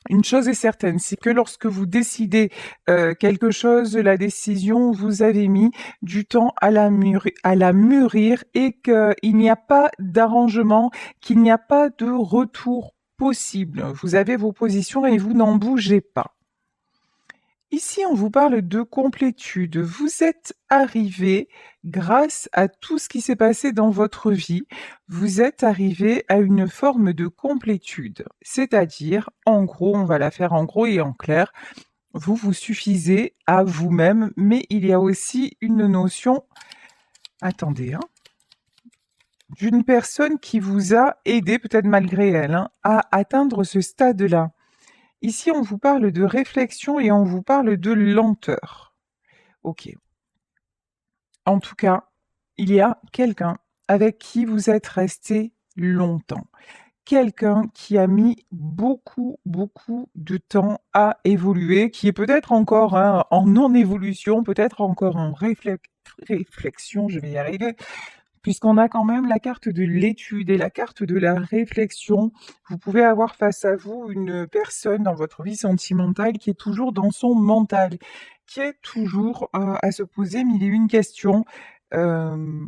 Une chose est certaine, c'est que lorsque vous décidez quelque chose, la décision, vous avez mis du temps à la mûrir et qu'il n'y a pas d'arrangement, qu'il n'y a pas de retour possible. Vous avez vos positions et vous n'en bougez pas. Ici, on vous parle de complétude. Vous êtes arrivé grâce à tout ce qui s'est passé dans votre vie. Vous êtes arrivé à une forme de complétude. C'est-à-dire, en gros, on va la faire en gros et en clair, vous vous suffisez à vous-même, mais il y a aussi une notion, attendez, hein, d'une personne qui vous a aidé, peut-être malgré elle, hein, à atteindre ce stade-là. Ici, on vous parle de réflexion et on vous parle de lenteur. Ok. En tout cas, il y a quelqu'un avec qui vous êtes resté longtemps. Quelqu'un qui a mis beaucoup, beaucoup de temps à évoluer, qui est peut-être encore hein, en non-évolution, peut-être encore en réflexion, je vais y arriver, puisqu'on a quand même la carte de l'étude et la carte de la réflexion. Vous pouvez avoir face à vous une personne dans votre vie sentimentale qui est toujours dans son mental, qui est toujours à se poser mille et une questions. Euh,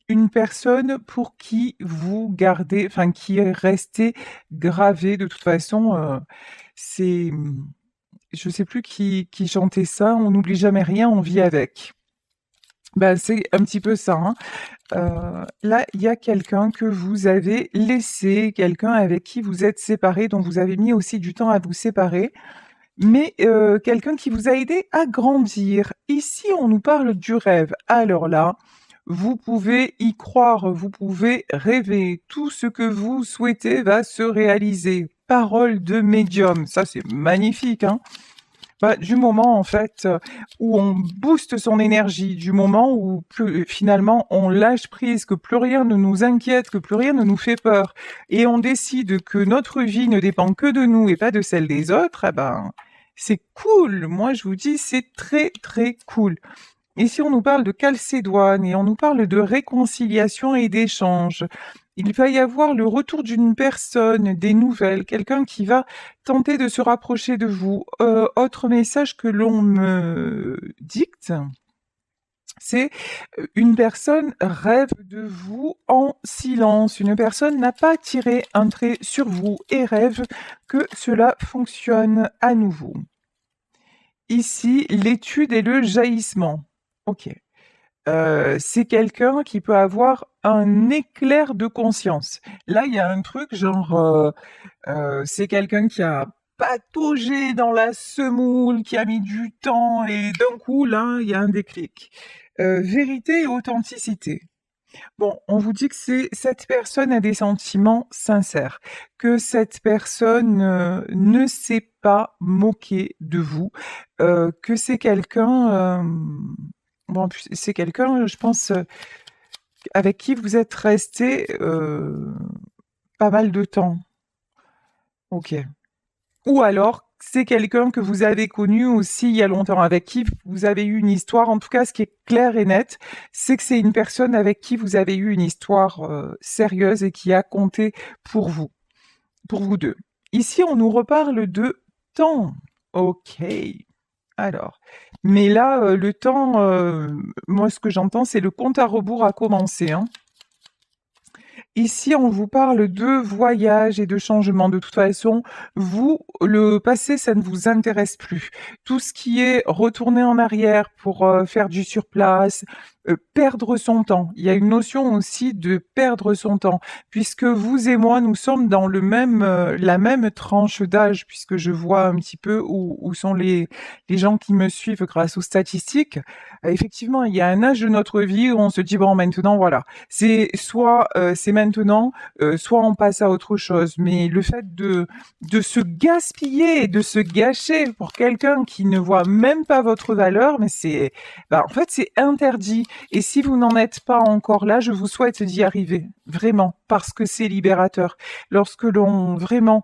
une personne pour qui vous gardez, enfin qui est restée gravée de toute façon. C'est, je sais plus qui chantait ça. On n'oublie jamais rien, on vit avec. Ben, c'est un petit peu ça, hein. Là, il y a quelqu'un que vous avez laissé, quelqu'un avec qui vous êtes séparés, dont vous avez mis aussi du temps à vous séparer, mais quelqu'un qui vous a aidé à grandir. Ici, on nous parle du rêve. Alors là, vous pouvez y croire, vous pouvez rêver. Tout ce que vous souhaitez va se réaliser. Parole de médium, ça c'est magnifique, hein. Bah, du moment en fait où on booste son énergie, du moment où finalement on lâche prise, que plus rien ne nous inquiète, que plus rien ne nous fait peur, et on décide que notre vie ne dépend que de nous et pas de celle des autres, eh ben c'est cool. Moi je vous dis c'est très très cool. Ici, on nous parle de Calcédoine et on nous parle de réconciliation et d'échange. Il va y avoir le retour d'une personne, des nouvelles, quelqu'un qui va tenter de se rapprocher de vous. Autre message que l'on me dicte, c'est une personne rêve de vous en silence. Une personne n'a pas tiré un trait sur vous et rêve que cela fonctionne à nouveau. Ici, l'étude et le jaillissement. Ok. C'est quelqu'un qui peut avoir un éclair de conscience. Là, il y a un truc genre, c'est quelqu'un qui a pataugé dans la semoule, qui a mis du temps et d'un coup, là, il y a un déclic. Vérité et authenticité. Bon, on vous dit que cette personne a des sentiments sincères, que cette personne ne s'est pas moquée de vous, que c'est quelqu'un, bon, c'est quelqu'un, je pense, avec qui vous êtes resté pas mal de temps. Ok. Ou alors, c'est quelqu'un que vous avez connu aussi il y a longtemps, avec qui vous avez eu une histoire. En tout cas, ce qui est clair et net, c'est que c'est une personne avec qui vous avez eu une histoire sérieuse et qui a compté pour vous deux. Ici, on nous reparle de temps. Ok. Alors, mais là, le temps, moi, ce que j'entends, c'est le compte à rebours a commencé, hein. Ici, on vous parle de voyage et de changement. De toute façon, vous, le passé, ça ne vous intéresse plus. Tout ce qui est retourner en arrière pour faire du surplace, perdre son temps. Il y a une notion aussi de perdre son temps, puisque vous et moi, nous sommes dans le même, la même tranche d'âge, puisque je vois un petit peu où sont les gens qui me suivent grâce aux statistiques. Effectivement, il y a un âge de notre vie où on se dit, bon, maintenant, voilà, c'est soit c'est maintenant, soit on passe à autre chose. Mais le fait de se gaspiller et de se gâcher pour quelqu'un qui ne voit même pas votre valeur, mais c'est, bah, en fait, c'est interdit. Et si vous n'en êtes pas encore là, je vous souhaite d'y arriver, vraiment, parce que c'est libérateur. Lorsque l'on vraiment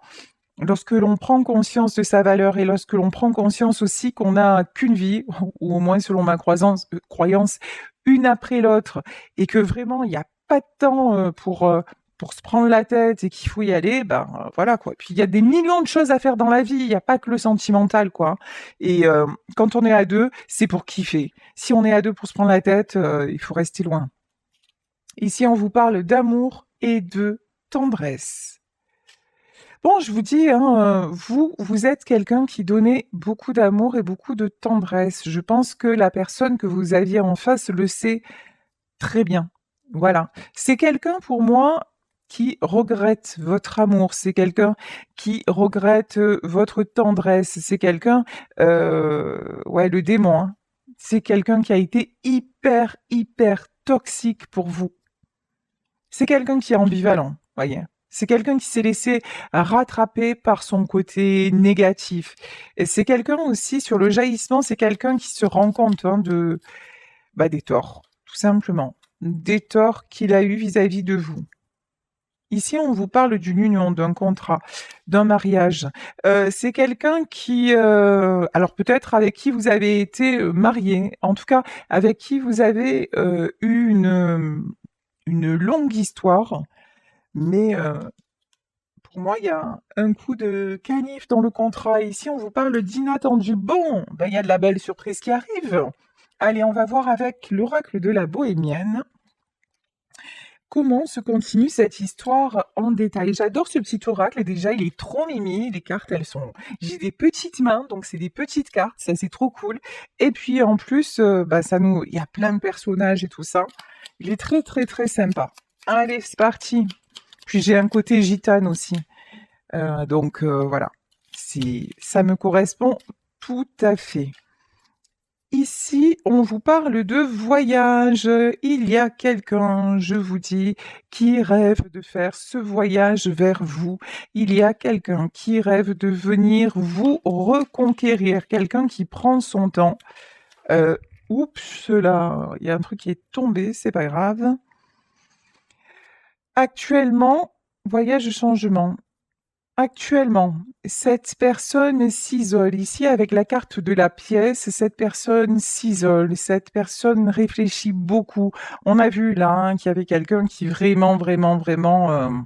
Lorsque l'on prend conscience de sa valeur et lorsque l'on prend conscience aussi qu'on n'a qu'une vie, ou au moins selon ma croyance, une après l'autre, et que vraiment il n'y a pas de temps pour se prendre la tête et qu'il faut y aller, ben voilà quoi. Puis il y a des millions de choses à faire dans la vie, il n'y a pas que le sentimental quoi. Et quand on est à deux, c'est pour kiffer. Si on est à deux pour se prendre la tête, il faut rester loin. Ici, on vous parle d'amour et de tendresse. Bon, je vous dis, hein, vous êtes quelqu'un qui donnait beaucoup d'amour et beaucoup de tendresse. Je pense que la personne que vous aviez en face le sait très bien. Voilà. C'est quelqu'un pour moi qui regrette votre amour. C'est quelqu'un qui regrette votre tendresse. C'est quelqu'un, ouais, le démon. Hein. C'est quelqu'un qui a été hyper, hyper toxique pour vous. C'est quelqu'un qui est ambivalent, voyez. C'est quelqu'un qui s'est laissé rattraper par son côté négatif. Et c'est quelqu'un aussi, sur le jaillissement, c'est quelqu'un qui se rend compte hein, des torts, tout simplement. Des torts qu'il a eu vis-à-vis de vous. Ici, on vous parle d'une union, d'un contrat, d'un mariage. C'est quelqu'un qui, alors peut-être avec qui vous avez été marié, en tout cas avec qui vous avez eu une longue histoire, mais pour moi, il y a un coup de canif dans le contrat. Ici, on vous parle d'inattendu. Bon, ben, il y a de la belle surprise qui arrive. Allez, on va voir avec l'oracle de la bohémienne comment se continue cette histoire en détail. J'adore ce petit oracle et déjà, il est trop mimi. Les cartes, elles sont... J'ai des petites mains, donc c'est des petites cartes. Ça, c'est trop cool. Et puis, en plus, il y a plein de personnages et tout ça. Il est très, très, très sympa. Allez, c'est parti. Puis j'ai un côté gitane aussi. Voilà. Ça me correspond tout à fait. Ici, on vous parle de voyage. Il y a quelqu'un, je vous dis, qui rêve de faire ce voyage vers vous. Il y a quelqu'un qui rêve de venir vous reconquérir. Quelqu'un qui prend son temps. Oups, là, il y a un truc qui est tombé, c'est pas grave. Actuellement, voyage changement. Actuellement, cette personne s'isole. Ici, avec la carte de la pièce, cette personne s'isole, cette personne réfléchit beaucoup. On a vu là hein, qu'il y avait quelqu'un qui vraiment, vraiment, vraiment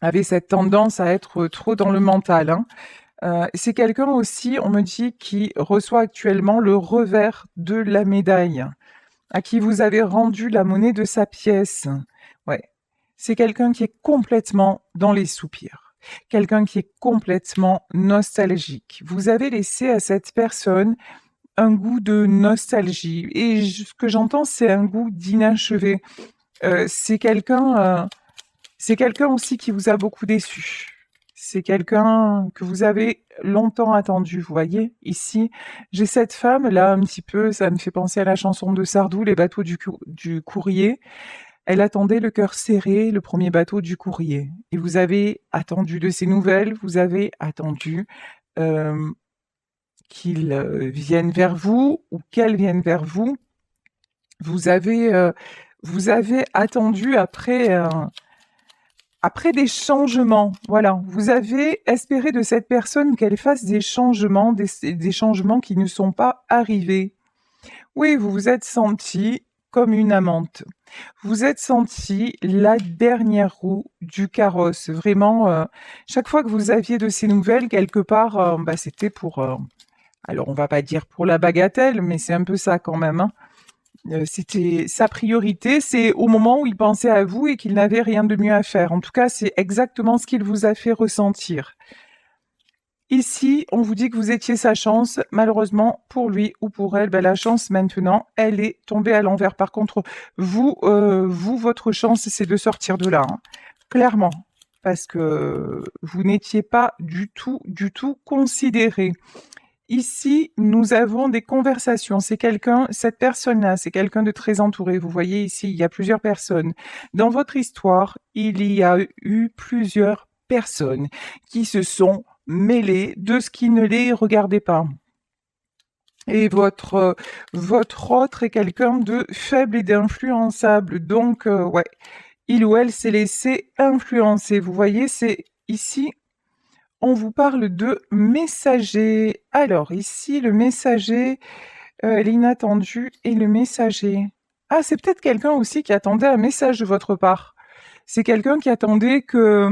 avait cette tendance à être trop dans le mental. Hein. C'est quelqu'un aussi, on me dit, qui reçoit actuellement le revers de la médaille, à qui vous avez rendu la monnaie de sa pièce. Ouais, c'est quelqu'un qui est complètement dans les soupirs. Quelqu'un qui est complètement nostalgique. Vous avez laissé à cette personne un goût de nostalgie. Et ce que j'entends, c'est un goût d'inachevé. C'est quelqu'un aussi qui vous a beaucoup déçu. C'est quelqu'un que vous avez longtemps attendu, vous voyez. Ici, j'ai cette femme, là, un petit peu, ça me fait penser à la chanson de Sardou, Les bateaux du courrier. Elle attendait le cœur serré, le premier bateau du courrier. Et vous avez attendu de ses nouvelles, vous avez attendu qu'il vienne vers vous ou qu'elle vienne vers vous. Vous avez attendu après des changements. Voilà, vous avez espéré de cette personne qu'elle fasse des changements, des changements qui ne sont pas arrivés. Oui, vous vous êtes senti comme une amante. Vous êtes senti la dernière roue du carrosse. Vraiment, chaque fois que vous aviez de ces nouvelles, quelque part, c'était pour... alors, on va pas dire pour la bagatelle, mais c'est un peu ça quand même. Hein. C'était sa priorité, c'est au moment où il pensait à vous et qu'il n'avait rien de mieux à faire. En tout cas, c'est exactement ce qu'il vous a fait ressentir. Ici, on vous dit que vous étiez sa chance. Malheureusement, pour lui ou pour elle, la chance maintenant, elle est tombée à l'envers. Par contre, vous, votre chance, c'est de sortir de là, hein. Clairement, parce que vous n'étiez pas du tout considéré. Ici, nous avons des conversations. Cette personne-là, c'est quelqu'un de très entouré. Vous voyez ici, il y a plusieurs personnes. Dans votre histoire, il y a eu plusieurs personnes qui se sont mêlées de ce qui ne les regardait pas. Et votre autre est quelqu'un de faible et d'influençable. Donc, ouais, il ou elle s'est laissé influencer. Vous voyez, c'est ici, on vous parle de messager. Alors, ici, le messager, l'inattendu et le messager. Ah, c'est peut-être quelqu'un aussi qui attendait un message de votre part. C'est quelqu'un qui attendait que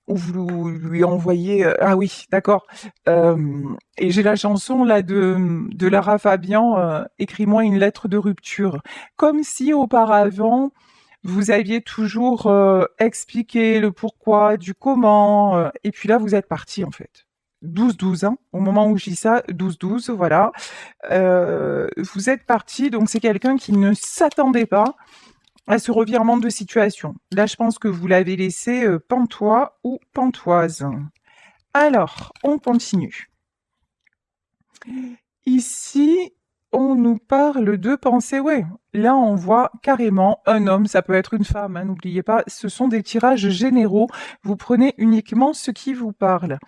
vous lui envoyez. Ah oui, d'accord. Et j'ai la chanson là de Lara Fabian, Écris-moi une lettre de rupture. Comme si auparavant, vous aviez toujours expliqué le pourquoi, du comment, et puis là, vous êtes parti en fait. 12-12, hein, au moment où je dis ça, 12-12, voilà. Vous êtes parti, donc c'est quelqu'un qui ne s'attendait pas à ce revirement de situation. Là, je pense que vous l'avez laissé pantois ou pantoise. Alors, on continue. Ici, on nous parle de pensée. Ouais, là, on voit carrément un homme, ça peut être une femme, hein, n'oubliez pas, ce sont des tirages généraux. Vous prenez uniquement ce qui vous parle.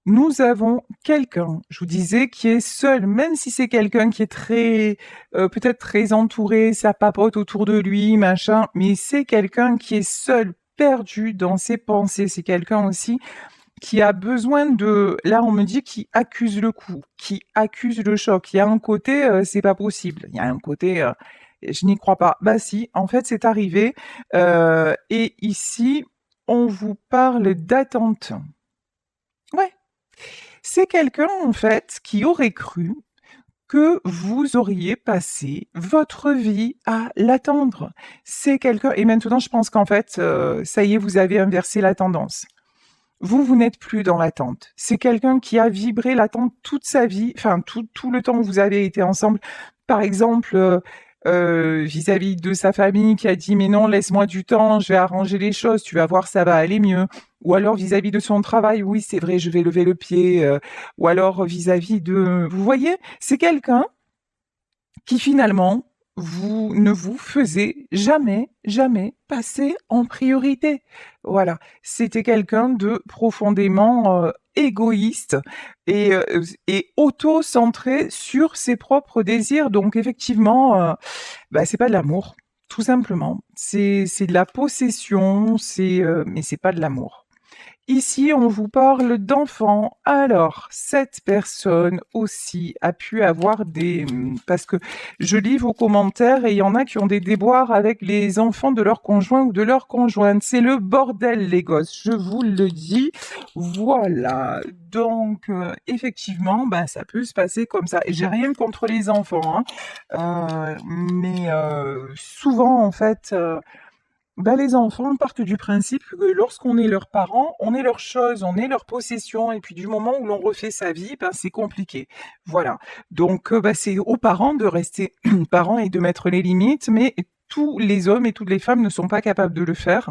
Nous avons quelqu'un, je vous disais, qui est seul, même si c'est quelqu'un qui est très, peut-être très entouré, ça papote autour de lui, machin, mais c'est quelqu'un qui est seul, perdu dans ses pensées. C'est quelqu'un aussi qui a besoin de, là on me dit, qui accuse le coup, qui accuse le choc. Il y a un côté, c'est pas possible. Il y a un côté, je n'y crois pas. Bah si, en fait c'est arrivé. Et ici, on vous parle d'attente. Ouais. C'est quelqu'un, en fait, qui aurait cru que vous auriez passé votre vie à l'attendre. C'est quelqu'un, et maintenant je pense qu'en fait, ça y est, vous avez inversé la tendance. Vous n'êtes plus dans l'attente. C'est quelqu'un qui a vibré l'attente toute sa vie, enfin tout le temps où vous avez été ensemble. Par exemple, vis-à-vis de sa famille qui a dit mais non, laisse-moi du temps, je vais arranger les choses, tu vas voir, ça va aller mieux. Ou alors vis-à-vis de son travail, oui c'est vrai, je vais lever le pied. Ou alors vis-à-vis de... Vous voyez, c'est quelqu'un qui finalement vous ne vous faisait jamais, jamais passer en priorité. Voilà, c'était quelqu'un de profondément égoïste et auto-centré sur ses propres désirs. Donc effectivement, bah, c'est pas de l'amour, tout simplement. C'est de la possession, mais c'est pas de l'amour. Ici, on vous parle d'enfants. Alors, cette personne aussi a pu avoir des... Parce que je lis vos commentaires et il y en a qui ont des déboires avec les enfants de leur conjoint ou de leur conjointe. C'est le bordel, les gosses, je vous le dis. Voilà. Donc, effectivement, bah, ça peut se passer comme ça. Et j'ai rien contre les enfants, hein. Mais souvent, en fait... Bah, les enfants partent du principe que lorsqu'on est leurs parents, on est leurs choses, on est leurs possessions, et puis du moment où l'on refait sa vie, ben, c'est compliqué. Voilà. Donc, bah, c'est aux parents de rester parents et de mettre les limites, mais tous les hommes et toutes les femmes ne sont pas capables de le faire.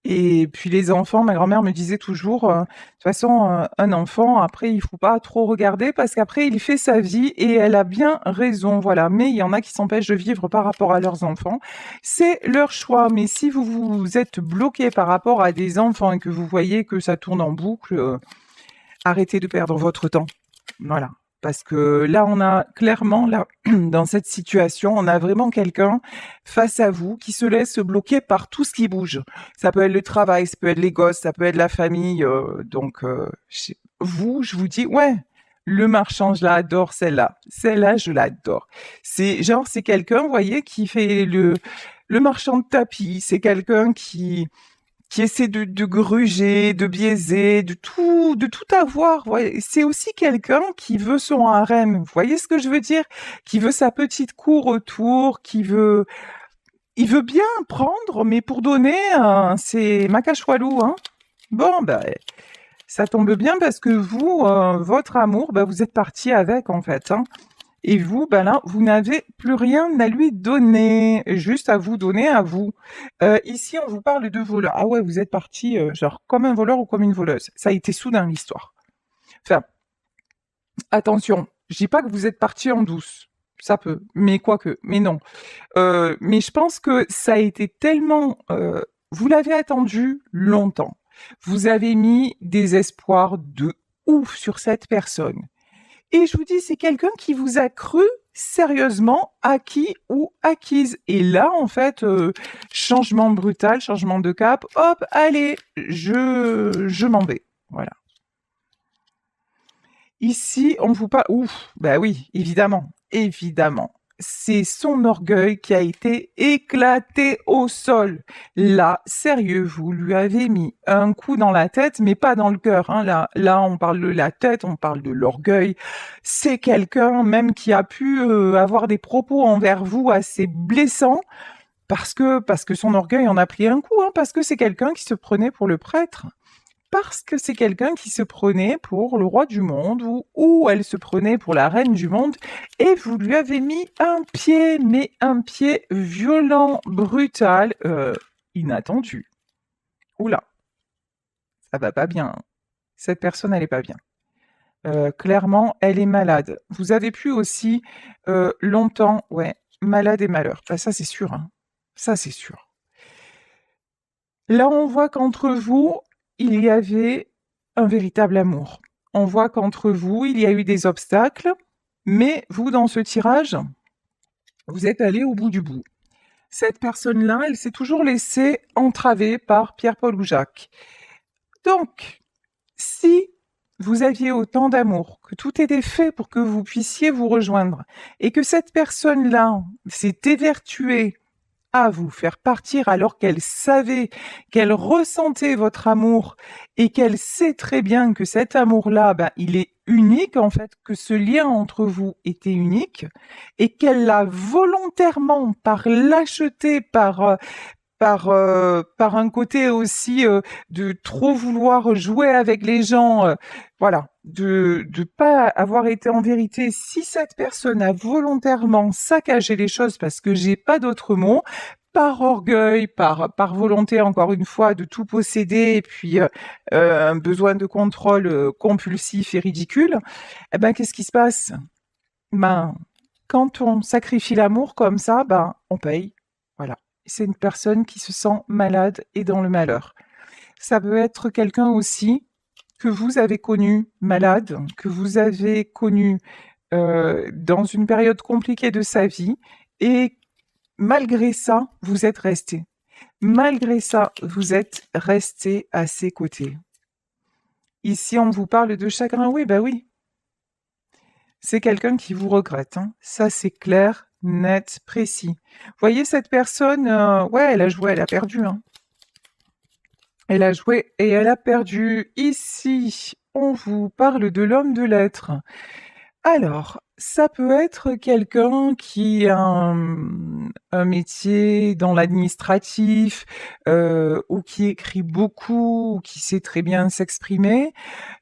Et puis les enfants, ma grand-mère me disait toujours, de toute façon, un enfant, après, il faut pas trop regarder parce qu'après, il fait sa vie et elle a bien raison, voilà. Mais il y en a qui s'empêchent de vivre par rapport à leurs enfants. C'est leur choix. Mais si vous vous êtes bloqué par rapport à des enfants et que vous voyez que ça tourne en boucle, arrêtez de perdre votre temps. Voilà. Parce que là, on a clairement, là, dans cette situation, on a vraiment quelqu'un face à vous qui se laisse bloquer par tout ce qui bouge. Ça peut être le travail, ça peut être les gosses, ça peut être la famille. Vous, je vous dis, ouais, le marchand, je l'adore, celle-là. Celle-là, je l'adore. C'est genre, c'est quelqu'un, vous voyez, qui fait le marchand de tapis. C'est quelqu'un qui essaie de gruger, de biaiser, de tout avoir. Ouais. C'est aussi quelqu'un qui veut son harem. Vous voyez ce que je veux dire? Qui veut sa petite cour autour, il veut bien prendre, mais pour donner, c'est Macachoualou, hein. Bon, ben, ça tombe bien parce que vous, votre amour, ben, vous êtes parti avec, en fait, hein. Et vous, ben là, vous n'avez plus rien à lui donner, juste à vous donner à vous. Ici, on vous parle de voleur. Ah ouais, vous êtes parti, genre, comme un voleur ou comme une voleuse. Ça a été soudain, l'histoire. Enfin, attention, je dis pas que vous êtes parti en douce. Ça peut, mais quoique, mais non. Mais je pense que ça a été tellement... vous l'avez attendu longtemps. Vous avez mis des espoirs de ouf sur cette personne. Et je vous dis, c'est quelqu'un qui vous a cru sérieusement acquis ou acquise. Et là, en fait, changement brutal, changement de cap, hop, allez, je m'en vais. Voilà. Ici, on vous parle... Ouf, bah oui, évidemment, évidemment. c'est son orgueil qui a été éclaté au sol. Là, sérieux, vous lui avez mis un coup dans la tête, mais pas dans le cœur. Hein. Là, on parle de la tête, on parle de l'orgueil. C'est quelqu'un même qui a pu avoir des propos envers vous assez blessants parce que son orgueil en a pris un coup, hein, parce que c'est quelqu'un qui se prenait pour le prêtre. Parce que c'est quelqu'un qui se prenait pour le roi du monde ou elle se prenait pour la reine du monde et vous lui avez mis un pied, mais un pied violent, brutal, inattendu. Oula, ça va pas bien. Cette personne, elle est pas bien. Clairement, elle est malade. Vous avez pu aussi longtemps, ouais, malade et malheur. Bah, ça c'est sûr, hein. Ça c'est sûr. Là, on voit qu'entre vous, il y avait un véritable amour. On voit qu'entre vous, il y a eu des obstacles, mais vous, dans ce tirage, vous êtes allé au bout du bout. Cette personne-là, elle s'est toujours laissée entraver par Pierre-Paul ou Jacques. Donc, si vous aviez autant d'amour, que tout était fait pour que vous puissiez vous rejoindre, et que cette personne-là s'est évertuée à vous faire partir alors qu'elle savait, qu'elle ressentait votre amour et qu'elle sait très bien que cet amour-là, ben, il est unique en fait, que ce lien entre vous était unique et qu'elle l'a volontairement, par lâcheté, par un côté aussi de trop vouloir jouer avec les gens, voilà, de pas avoir été en vérité. Si cette personne a volontairement saccagé les choses, parce que j'ai pas d'autre mot, par orgueil, par volonté encore une fois de tout posséder, et puis un besoin de contrôle compulsif et ridicule, eh ben qu'est-ce qui se passe? Ben quand on sacrifie l'amour comme ça, ben on paye, voilà. C'est une personne qui se sent malade et dans le malheur. Ça peut être quelqu'un aussi que vous avez connu malade, que vous avez connu dans une période compliquée de sa vie, et malgré ça, vous êtes resté. Malgré ça, vous êtes resté à ses côtés. Ici, on vous parle de chagrin, oui, bah oui. C'est quelqu'un qui vous regrette, hein. Ça c'est clair, net, précis. Voyez cette personne, ouais, elle a joué, elle a perdu, hein. Elle a joué et elle a perdu. Ici, on vous parle de l'homme de lettres. Alors, ça peut être quelqu'un qui a un métier dans l'administratif, ou qui écrit beaucoup, ou qui sait très bien s'exprimer.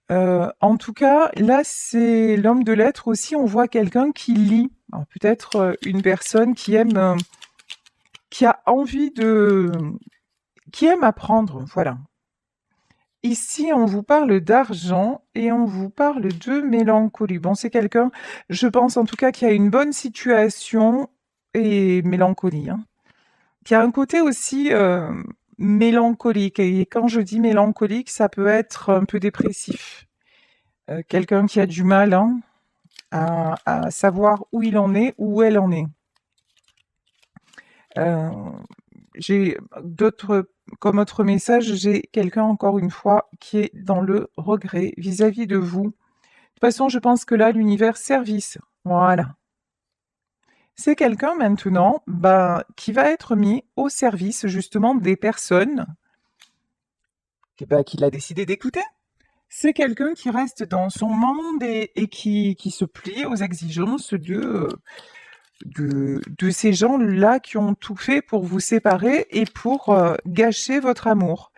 En tout cas, là, c'est l'homme de lettres aussi, on voit quelqu'un qui lit. Alors, peut-être une personne qui aime, qui a envie de, qui aime apprendre, voilà. Ici, on vous parle d'argent et on vous parle de mélancolie. Bon, c'est quelqu'un, je pense en tout cas, qui a une bonne situation et mélancolie, hein. Qui a un côté aussi mélancolique. Et quand je dis mélancolique, ça peut être un peu dépressif. Quelqu'un qui a du mal, hein, à savoir où il en est, où elle en est. J'ai d'autres, comme autre message, j'ai quelqu'un encore une fois qui est dans le regret vis-à-vis de vous. De toute façon, je pense que là, l'univers service, voilà. C'est quelqu'un maintenant, ben, qui va être mis au service justement des personnes qu'il a décidé d'écouter. C'est quelqu'un qui reste dans son monde et qui se plie aux exigences de ces gens-là qui ont tout fait pour vous séparer et pour gâcher votre amour.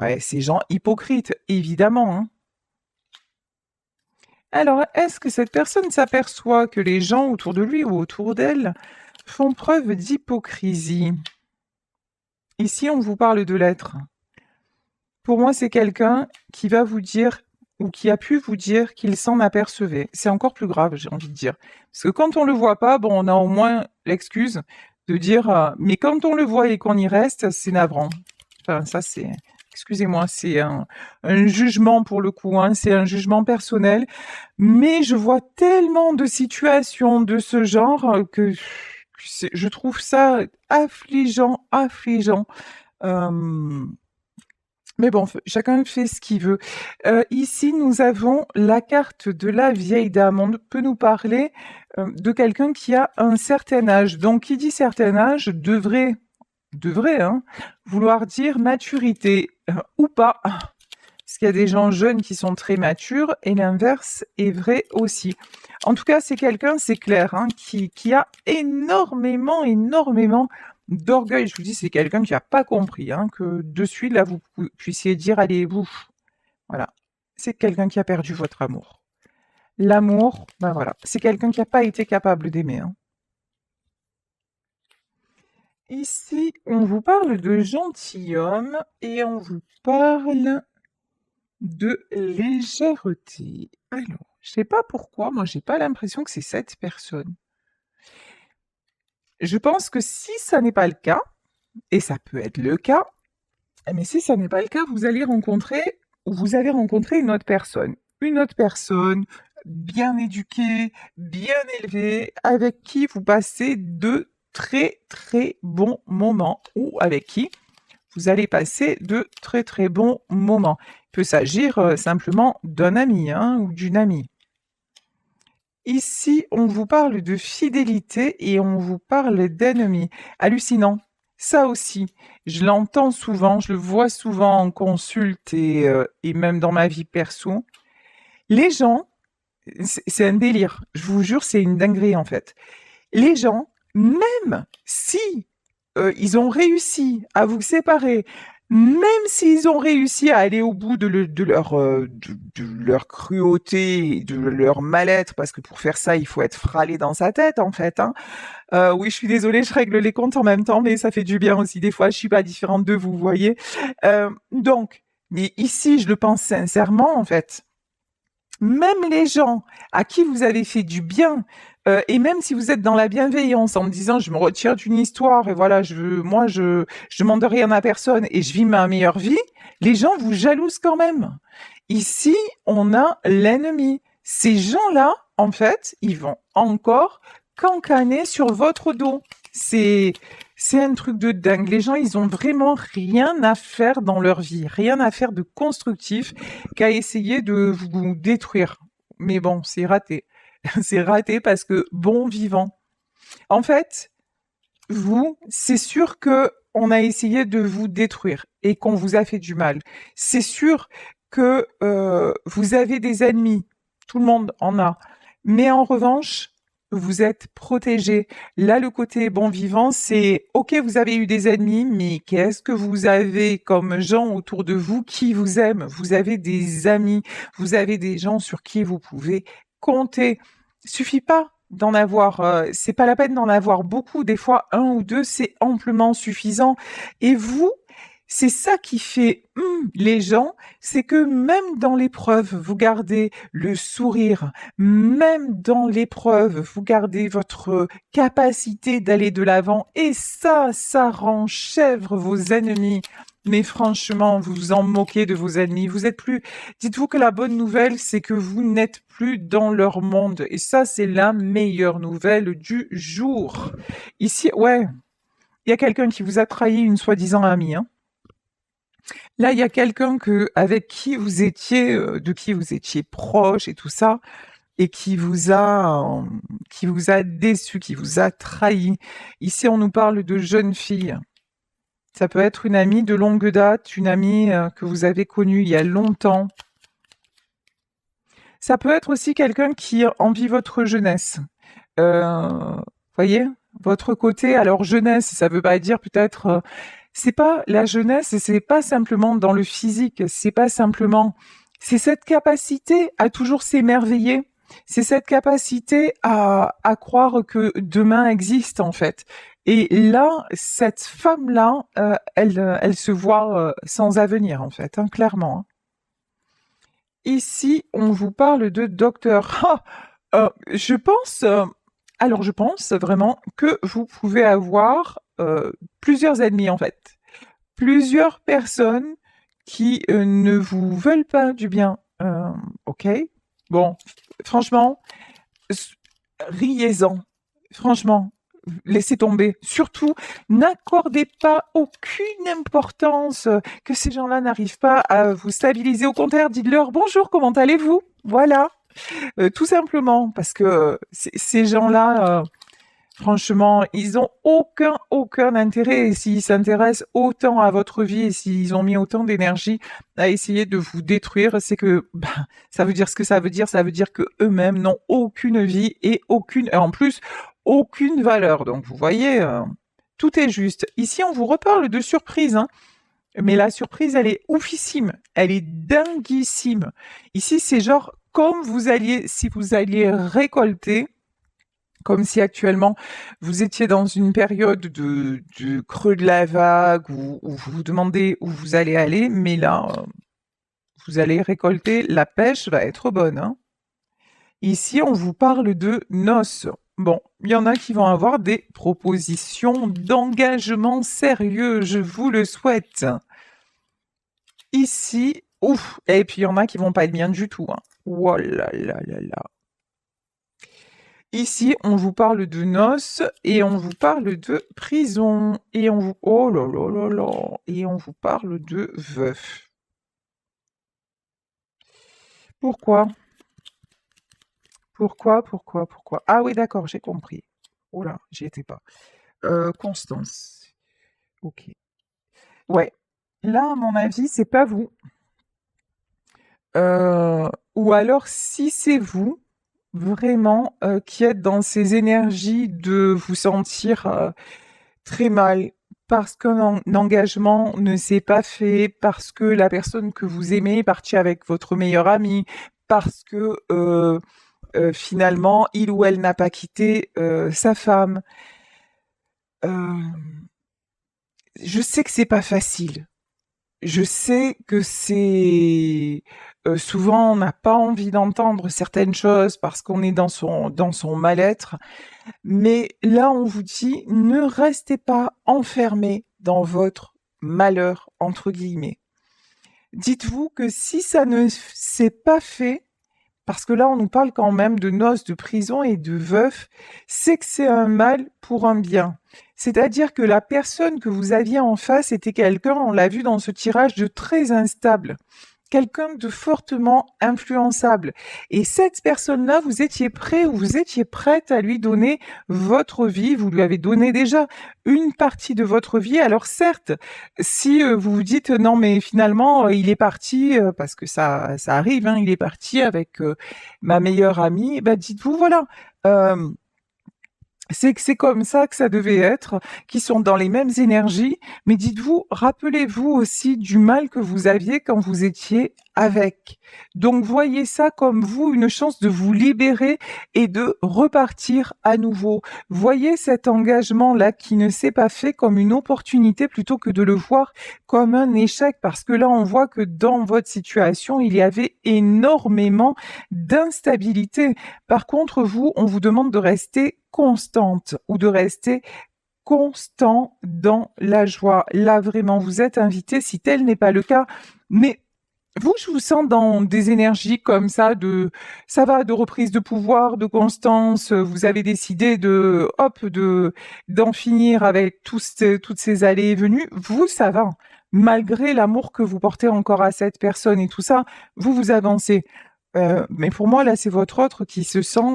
Ouais, ces gens hypocrites, évidemment, hein. Alors, est-ce que cette personne s'aperçoit que les gens autour de lui ou autour d'elle font preuve d'hypocrisie? Ici, on vous parle de l'être. Pour moi, c'est quelqu'un qui va vous dire ou qui a pu vous dire qu'il s'en apercevait. C'est encore plus grave, j'ai envie de dire. Parce que quand on le voit pas, bon, on a au moins l'excuse de dire mais quand on le voit et qu'on y reste, c'est navrant. Enfin, ça, c'est, excusez-moi, c'est un jugement pour le coup, hein, c'est un jugement personnel. Mais je vois tellement de situations de ce genre que je trouve ça affligeant, affligeant. Mais bon, chacun fait ce qu'il veut. Ici, nous avons la carte de la vieille dame. On peut nous parler de quelqu'un qui a un certain âge. Donc, qui dit certain âge devrait hein, vouloir dire maturité ou pas. Parce qu'il y a des gens jeunes qui sont très matures et l'inverse est vrai aussi. En tout cas, c'est quelqu'un, c'est clair, hein, qui a énormément d'orgueil. Je vous dis, c'est quelqu'un qui n'a pas compris hein, que de suite, là, vous puissiez dire, allez, vous, voilà. C'est quelqu'un qui a perdu votre amour. L'amour, ben voilà, c'est quelqu'un qui n'a pas été capable d'aimer. Hein. Ici, on vous parle de gentilhomme et on vous parle de légèreté. Alors, je sais pas pourquoi, moi j'ai pas l'impression que c'est cette personne. Je pense que si ça n'est pas le cas, et ça peut être le cas, mais si ça n'est pas le cas, vous allez rencontrer, ou vous avez rencontré une autre personne. Une autre personne bien éduquée, bien élevée, avec qui vous passez de très bons moments, ou avec qui vous allez passer de très bons moments. Il peut s'agir simplement d'un ami hein, ou d'une amie. Ici, on vous parle de fidélité et on vous parle d'ennemi. Hallucinant. Ça aussi, je l'entends souvent, je le vois souvent en consulte et même dans ma vie perso. Les gens, c'est un délire, je vous jure, c'est une dinguerie en fait. Les gens, même si ils ont réussi à vous séparer, même s'ils ont réussi à aller au bout de leur cruauté, de leur mal-être, parce que pour faire ça, il faut être fralé dans sa tête, en fait. Hein. Oui, je suis désolée, je règle les comptes en même temps, mais ça fait du bien aussi. Des fois, je suis pas différente de vous, vous voyez. Donc, mais ici, je le pense sincèrement, en fait. Même les gens à qui vous avez fait du bien, et même si vous êtes dans la bienveillance en me disant je me retire d'une histoire et voilà, je demande rien à personne et je vis ma meilleure vie, les gens vous jalousent quand même. Ici, on a l'ennemi. Ces gens-là, en fait, ils vont encore cancaner sur votre dos. C'est un truc de dingue. Les gens, ils ont vraiment rien à faire dans leur vie, rien à faire de constructif qu'à essayer de vous détruire. Mais bon, c'est raté. C'est raté parce que bon vivant. En fait, vous, c'est sûr que on a essayé de vous détruire et qu'on vous a fait du mal. C'est sûr que vous avez des ennemis. Tout le monde en a. Mais en revanche, vous êtes protégé. Là, le côté bon vivant, c'est ok, vous avez eu des ennemis, mais qu'est-ce que vous avez comme gens autour de vous qui vous aiment? Vous avez des amis, vous avez des gens sur qui vous pouvez compter. Suffit pas d'en avoir, c'est pas la peine d'en avoir beaucoup. Des fois, un ou deux, c'est amplement suffisant. Et vous, c'est ça qui fait les gens, c'est que même dans l'épreuve, vous gardez le sourire, même dans l'épreuve, vous gardez votre capacité d'aller de l'avant, et ça rend chèvre vos ennemis. Mais franchement, vous vous en moquez de vos ennemis. Vous êtes plus. Dites-vous que la bonne nouvelle, c'est que vous n'êtes plus dans leur monde. Et ça, c'est la meilleure nouvelle du jour. Ici, ouais, il y a quelqu'un qui vous a trahi, une soi-disant amie. Hein. Là, il y a quelqu'un avec de qui vous étiez proche et tout ça, et qui vous a déçu, qui vous a trahi. Ici, on nous parle de jeune fille. Ça peut être une amie de longue date, une amie que vous avez connue il y a longtemps. Ça peut être aussi quelqu'un qui envie votre jeunesse. Voyez, votre côté. Alors jeunesse, ça veut pas dire peut-être. C'est pas la jeunesse, c'est pas simplement dans le physique. C'est pas simplement. C'est cette capacité à toujours s'émerveiller. C'est cette capacité à croire que demain existe en fait. Et là, cette femme-là, elle se voit sans avenir en fait, hein, clairement. Hein. Ici, on vous parle de docteur. Je pense, je pense vraiment que vous pouvez avoir plusieurs ennemis en fait, plusieurs personnes qui ne vous veulent pas du bien. Ok, bon, franchement, riez-en. Franchement, laissez tomber. Surtout, n'accordez pas aucune importance que ces gens-là n'arrivent pas à vous stabiliser. Au contraire, dites-leur bonjour, comment allez-vous? Voilà, tout simplement, parce que ces gens-là, franchement, ils ont aucun intérêt. Et s'ils s'intéressent autant à votre vie et s'ils ont mis autant d'énergie à essayer de vous détruire, c'est que ça veut dire ce que ça veut dire. Ça veut dire que eux-mêmes n'ont aucune vie et en plus, aucune valeur. Donc vous voyez, tout est juste. Ici, on vous reparle de surprise, hein. Mais la surprise, elle est oufissime, elle est dinguissime. Ici, c'est genre comme si vous alliez récolter, comme si actuellement vous étiez dans une période de creux de la vague où vous vous demandez où vous allez aller, mais là, vous allez récolter, la pêche va être bonne, hein. Ici, on vous parle de noces. Bon, il y en a qui vont avoir des propositions d'engagement sérieux, je vous le souhaite. Ici, ouf, et puis il y en a qui vont pas être bien du tout, hein. Oh là là là là. Ici, on vous parle de noces et on vous parle de prison et on vous oh là là là là et on vous parle de veuf. Pourquoi? Pourquoi? Ah oui, d'accord, j'ai compris. Oh là, j'y étais pas. Constance. Ok. Ouais. Là, à mon avis, c'est pas vous. Ou alors, si c'est vous, vraiment, qui êtes dans ces énergies de vous sentir très mal parce qu'un engagement ne s'est pas fait, parce que la personne que vous aimez est partie avec votre meilleur ami, parce que finalement, il ou elle n'a pas quitté sa femme. Je sais que c'est pas facile. Je sais que c'est souvent on n'a pas envie d'entendre certaines choses parce qu'on est dans son mal-être, mais là on vous dit ne restez pas enfermé dans votre malheur entre guillemets. Dites-vous que si ça ne s'est pas fait, parce que là on nous parle quand même de noces, de prison et de veuf, c'est que c'est un mal pour un bien. C'est-à-dire que la personne que vous aviez en face était quelqu'un, on l'a vu dans ce tirage, de très instable, quelqu'un de fortement influençable. Et cette personne-là, vous étiez prêt ou vous étiez prête à lui donner votre vie, vous lui avez donné déjà une partie de votre vie. Alors certes, si vous vous dites non mais finalement il est parti, parce que ça arrive, hein, il est parti avec ma meilleure amie, bah dites-vous voilà, euh, c'est que c'est comme ça que ça devait être, qui sont dans les mêmes énergies, mais dites-vous, rappelez-vous aussi du mal que vous aviez quand vous étiez avec. Donc voyez ça comme vous, une chance de vous libérer et de repartir à nouveau. Voyez cet engagement-là qui ne s'est pas fait comme une opportunité plutôt que de le voir comme un échec, parce que là on voit que dans votre situation, il y avait énormément d'instabilité. Par contre, vous, on vous demande de rester constante ou de rester constant dans la joie. Là, vraiment, vous êtes invité, si tel n'est pas le cas. Mais vous, je vous sens dans des énergies comme ça, ça va, de reprise de pouvoir, de constance. Vous avez décidé d'en finir avec toutes ces allées et venues. Vous, ça va. Malgré l'amour que vous portez encore à cette personne et tout ça, vous avancez. Mais pour moi, là, c'est votre autre qui se sent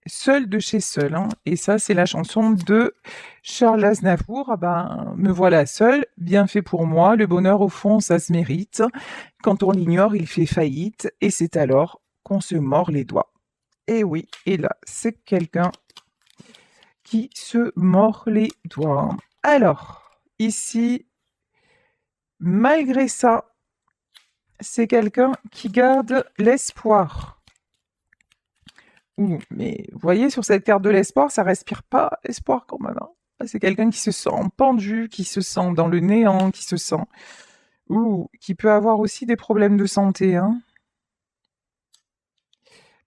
seul de chez seul, hein. Et ça, c'est la chanson de Charles Aznavour. Ah ben, me voilà seul, bien fait pour moi. Le bonheur, au fond, ça se mérite. Quand on l'ignore, il fait faillite. Et c'est alors qu'on se mord les doigts. Et oui, et là, c'est quelqu'un qui se mord les doigts. Alors, ici, malgré ça, c'est quelqu'un qui garde l'espoir. Mais vous voyez, sur cette carte de l'espoir, ça respire pas espoir quand même, hein. C'est quelqu'un qui se sent pendu, qui se sent dans le néant, qui se sent... qui peut avoir aussi des problèmes de santé, hein.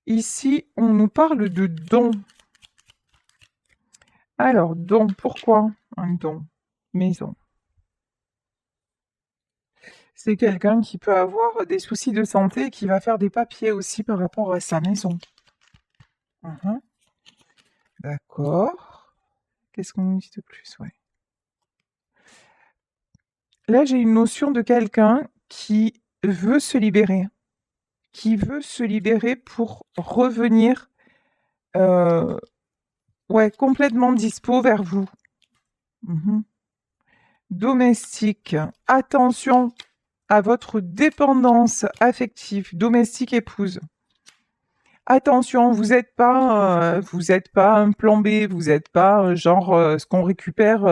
Ici, on nous parle de don. Alors, don, pourquoi un don? Maison. C'est quelqu'un qui peut avoir des soucis de santé et qui va faire des papiers aussi par rapport à sa maison. Mhm. D'accord. Qu'est-ce qu'on nous dit de plus? Ouais. Là, j'ai une notion de quelqu'un qui veut se libérer. Qui veut se libérer pour revenir, ouais, complètement dispo vers vous. Mmh. Domestique. Attention à votre dépendance affective. Domestique épouse. Attention, vous êtes pas un plan B, vous êtes pas, genre, ce qu'on récupère,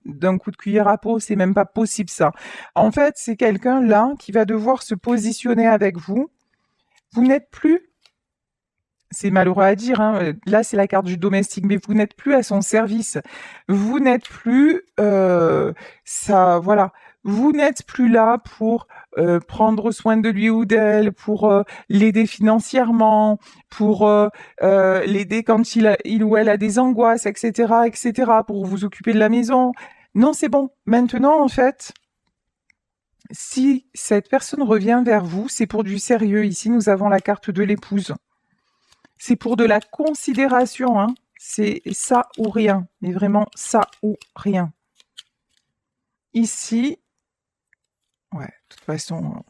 d'un coup de cuillère à peau, c'est même pas possible ça. En fait, c'est quelqu'un là qui va devoir se positionner avec vous. Vous n'êtes plus, c'est malheureux à dire, hein, là c'est la carte du domestique, mais vous n'êtes plus à son service. Vous n'êtes plus, ça, voilà, vous n'êtes plus là pour prendre soin de lui ou d'elle, pour l'aider financièrement, pour l'aider quand il ou elle a des angoisses, etc., etc., pour vous occuper de la maison. Non, c'est bon. Maintenant, en fait, si cette personne revient vers vous, c'est pour du sérieux. Ici, nous avons la carte de l'épouse. C'est pour de la considération, hein. C'est ça ou rien, mais vraiment ça ou rien. Ici, ouais, de toute façon,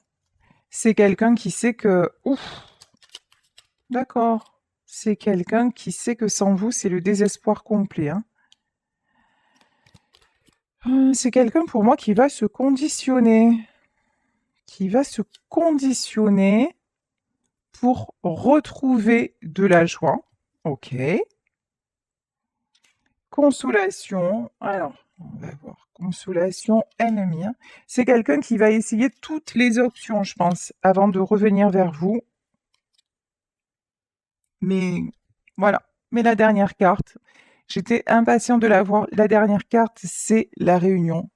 c'est quelqu'un qui sait que, ouf, d'accord, c'est quelqu'un qui sait que sans vous, c'est le désespoir complet, hein. C'est quelqu'un pour moi qui va se conditionner, pour retrouver de la joie. Ok. Consolation. Alors, on va voir. Consolation ennemi, hein. C'est quelqu'un qui va essayer toutes les options, je pense, avant de revenir vers vous. Mais voilà. Mais la dernière carte, j'étais impatient de la voir. La dernière carte, c'est la réunion.